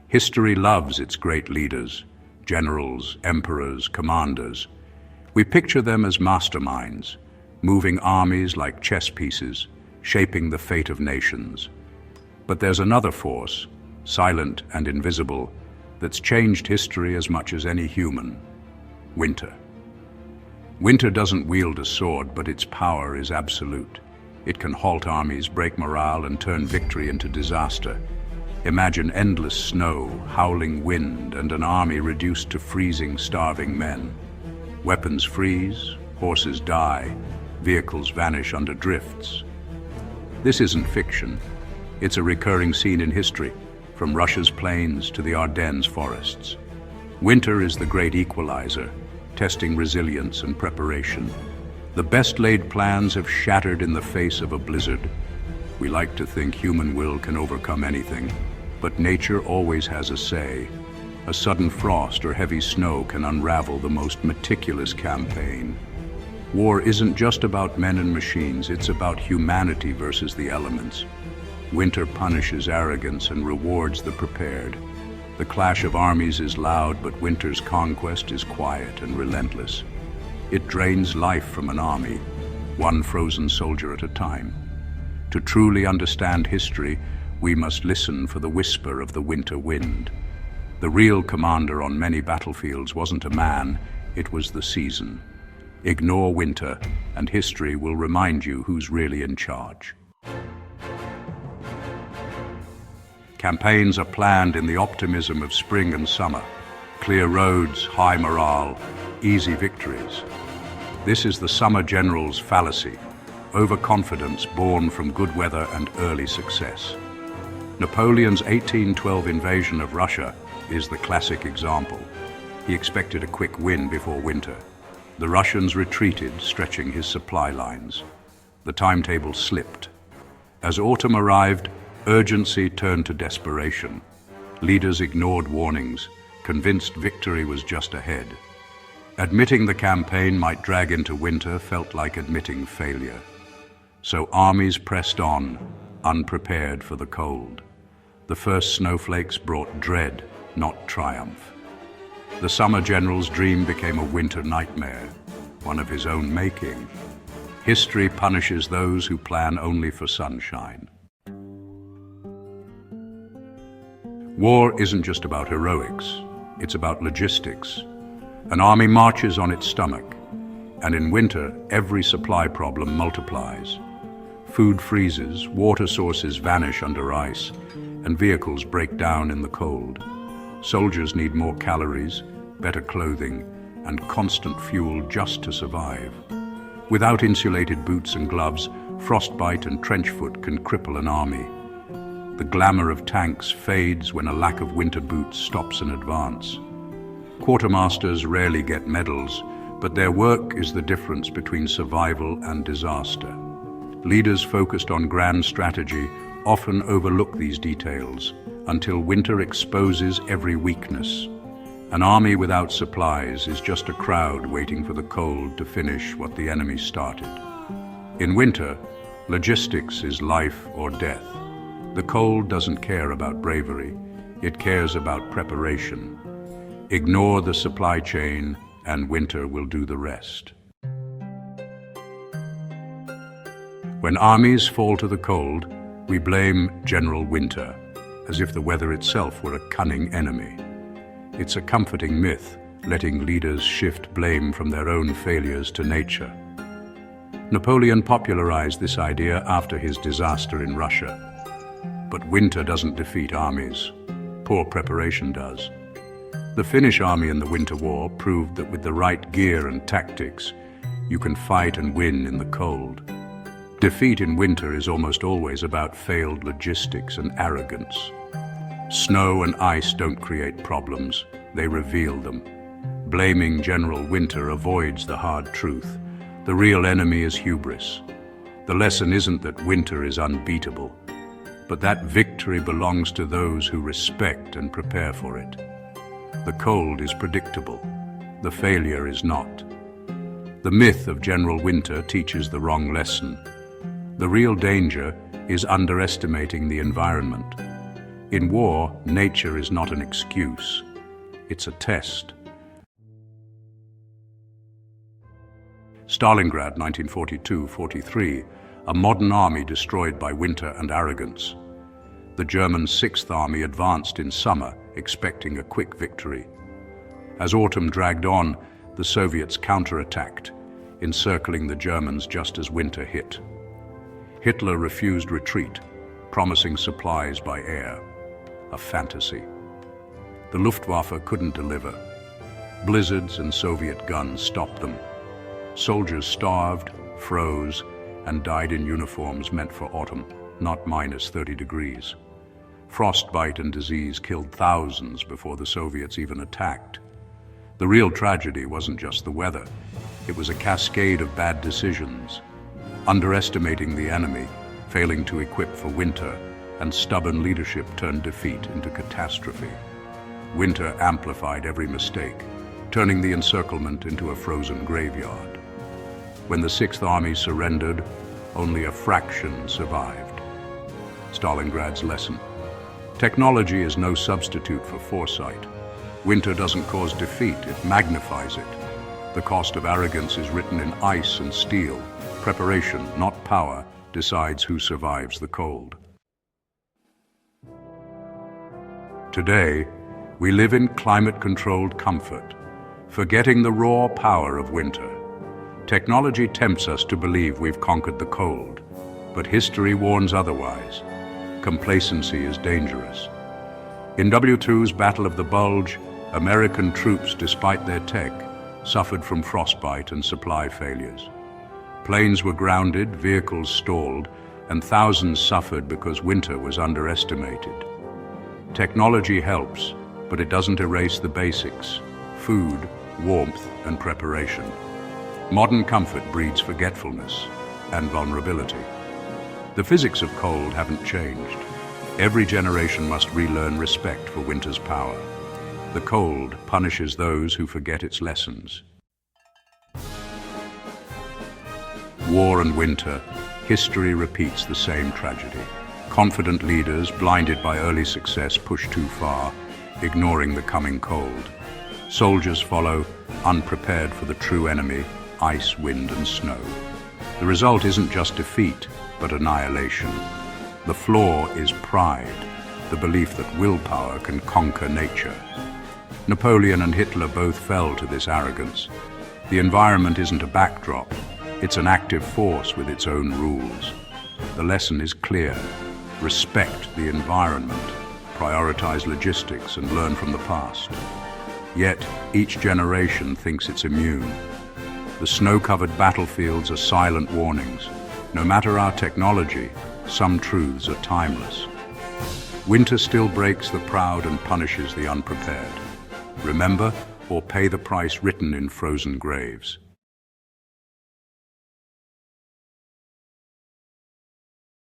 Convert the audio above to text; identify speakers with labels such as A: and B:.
A: History loves its great leaders, generals, emperors, commanders. We picture them as masterminds, moving armies like chess pieces, shaping the fate of nations. But there's another force, silent and invisible, that's changed history as much as any human: winter. Winter doesn't wield a sword, but its power is absolute. It can halt armies, break morale, and turn victory into disaster. Imagine endless snow, howling wind, and an army reduced to freezing, starving men. Weapons freeze, horses die, vehicles vanish under drifts. This isn't fiction. It's a recurring scene in history, from Russia's plains to the Ardennes forests. Winter is the great equalizer, testing resilience and preparation. The best-laid plans have shattered in the face of a blizzard. We like to think human will can overcome anything, but nature always has a say. A sudden frost or heavy snow can unravel the most meticulous campaign. War isn't just about men and machines, it's about humanity versus the elements. Winter punishes arrogance and rewards the prepared. The clash of armies is loud, but winter's conquest is quiet and relentless. It drains life from an army, one frozen soldier at a time. To truly understand history, we must listen for the whisper of the winter wind. The real commander on many battlefields wasn't a man, it was the season. Ignore winter, and history will remind you who's really in charge. Campaigns are planned in the optimism of spring and summer. Clear roads, high morale, easy victories. This is the summer general's fallacy, overconfidence born from good weather and early success. Napoleon's 1812 invasion of Russia is the classic example. He expected a quick win before winter. The Russians retreated, stretching his supply lines. The timetable slipped. As autumn arrived, urgency turned to desperation. Leaders ignored warnings, convinced victory was just ahead. Admitting the campaign might drag into winter felt like admitting failure. So armies pressed on, unprepared for the cold. The first snowflakes brought dread, not triumph. The summer general's dream became a winter nightmare, one of his own making. History punishes those who plan only for sunshine. War isn't just about heroics, it's about logistics. An army marches on its stomach, and in winter, every supply problem multiplies. Food freezes, water sources vanish under ice, and vehicles break down in the cold. Soldiers need more calories, better clothing, and constant fuel just to survive. Without insulated boots and gloves, frostbite and trench foot can cripple an army. The glamour of tanks fades when a lack of winter boots stops an advance. Quartermasters rarely get medals, but their work is the difference between survival and disaster. Leaders focused on grand strategy often overlook these details until winter exposes every weakness. An army without supplies is just a crowd waiting for the cold to finish what the enemy started. In winter, logistics is life or death. The cold doesn't care about bravery, it cares about preparation. Ignore the supply chain, and winter will do the rest. When armies fall to the cold, we blame General Winter, as if the weather itself were a cunning enemy. It's a comforting myth, letting leaders shift blame from their own failures to nature. Napoleon popularized this idea after his disaster in Russia. But winter doesn't defeat armies. Poor preparation does. The Finnish army in the Winter War proved that with the right gear and tactics, you can fight and win in the cold. Defeat in winter is almost always about failed logistics and arrogance. Snow and ice don't create problems, they reveal them. Blaming General Winter avoids the hard truth. The real enemy is hubris. The lesson isn't that winter is unbeatable, but that victory belongs to those who respect and prepare for it. The cold is predictable, the failure is not. The myth of General Winter teaches the wrong lesson. The real danger is underestimating the environment. In war, nature is not an excuse. It's a test. Stalingrad, 1942-43, a modern army destroyed by winter and arrogance. The German Sixth Army advanced in summer, expecting a quick victory. As autumn dragged on, the Soviets counterattacked, encircling the Germans just as winter hit. Hitler refused retreat, promising supplies by air. A fantasy. The Luftwaffe couldn't deliver. Blizzards and Soviet guns stopped them. Soldiers starved, froze, and died in uniforms meant for autumn, not minus 30 degrees. Frostbite and disease killed thousands before the Soviets even attacked. The real tragedy wasn't just the weather. It was a cascade of bad decisions. Underestimating the enemy, failing to equip for winter, and stubborn leadership turned defeat into catastrophe. Winter amplified every mistake, turning the encirclement into a frozen graveyard. When the Sixth Army surrendered, only a fraction survived. Stalingrad's lesson. Technology is no substitute for foresight. Winter doesn't cause defeat, it magnifies it. The cost of arrogance is written in ice and steel. Preparation, not power, decides who survives the cold. Today, we live in climate-controlled comfort, forgetting the raw power of winter. Technology tempts us to believe we've conquered the cold, but history warns otherwise. Complacency is dangerous. In W2's Battle of the Bulge, American troops, despite their tech, suffered from frostbite and supply failures. Planes were grounded, vehicles stalled, and thousands suffered because winter was underestimated. Technology helps, but it doesn't erase the basics: food, warmth, and preparation. Modern comfort breeds forgetfulness and vulnerability. The physics of cold haven't changed. Every generation must relearn respect for winter's power. The cold punishes those who forget its lessons. War and winter, history repeats the same tragedy. Confident leaders, blinded by early success, push too far, ignoring the coming cold. Soldiers follow, unprepared for the true enemy, ice, wind, and snow. The result isn't just defeat, but annihilation. The flaw is pride, the belief that willpower can conquer nature. Napoleon and Hitler both fell to this arrogance. The environment isn't a backdrop, it's an active force with its own rules. The lesson is clear. Respect the environment, prioritize logistics, and learn from the past. Yet, each generation thinks it's immune. The snow-covered battlefields are silent warnings. No matter our technology, some truths are timeless. Winter still breaks the proud and punishes the unprepared. Remember, or pay the price written in frozen graves.